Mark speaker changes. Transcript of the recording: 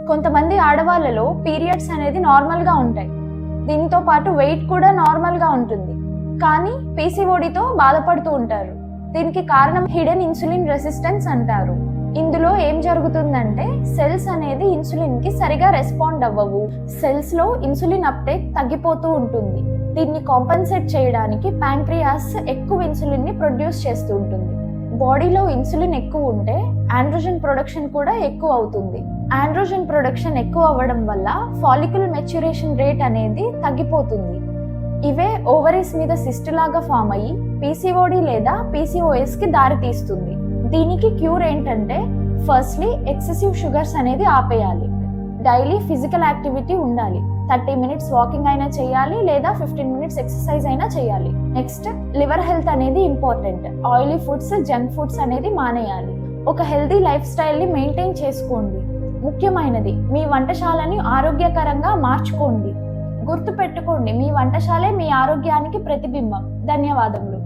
Speaker 1: కొంతమంది ఆడవాళ్ళలో పీరియడ్స్ అనేది నార్మల్గా ఉంటాయి. దీనితో పాటు వెయిట్ కూడా నార్మల్గా ఉంటుంది. కానీ పీసీఓడితో బాధపడుతూ ఉంటారు. దీనికి కారణం హిడెన్ ఇన్సులిన్ రెసిస్టెన్స్ అంటారు. ఇందులో ఏం జరుగుతుందంటే సెల్స్ అనేది ఇన్సులిన్ కి సరిగా రెస్పాండ్ అవ్వవు. సెల్స్ లో ఇన్సులిన్ అప్టేక్ తగ్గిపోతూ ఉంటుంది. దీన్ని కాంపెన్సేట్ చేయడానికి ప్యాంక్రియాస్ ఎక్కువ ఇన్సులిన్ ని ప్రొడ్యూస్ చేస్తూ ఉంటుంది. బాడీలో ఇన్సులిన్ ఎక్కువ ఉంటే ఆండ్రోజన్ ప్రొడక్షన్ కూడా ఎక్కువ అవుతుంది. ఆండ్రోజన్ ప్రొడక్షన్ ఎక్కువ అవ్వడం వల్ల ఫాలికల్ మెచ్యురేషన్ రేట్ అనేది తగ్గిపోతుంది. ఇవే ఓవరీస్ మీద సిస్ట్ లాగా ఫామ్ అయ్యి పీసీఓడి లేదా పీసీఓఎస్ కి దారి తీస్తుంది. దీనికి క్యూర్ ఏంటంటే ఫస్ట్లీ ఎక్సెసివ్ షుగర్స్ అనేది ఆపేయాలి. డైలీ ఫిజికల్ యాక్టివిటీ ఉండాలి. 30 మినిట్స్ వాకింగ్ అయినా చేయాలి లేదా 15 మినిట్స్ ఎక్సర్సైజ్ అయినా చేయాలి. నెక్స్ట్ లివర్ హెల్త్ అనేది important. Oily foods, junk foods అనేది మానేయాలి. ఒక హెల్తీ లైఫ్ స్టైల్ ని మెయింటైన్ చేసుకోండి. ముఖ్యమైనది మీ వంటశాలని ఆరోగ్యకరంగా మార్చుకోండి. గుర్తు పెట్టుకోండి, మీ వంటశాలే మీ ఆరోగ్యానికి ప్రతిబింబం. ధన్యవాదములు.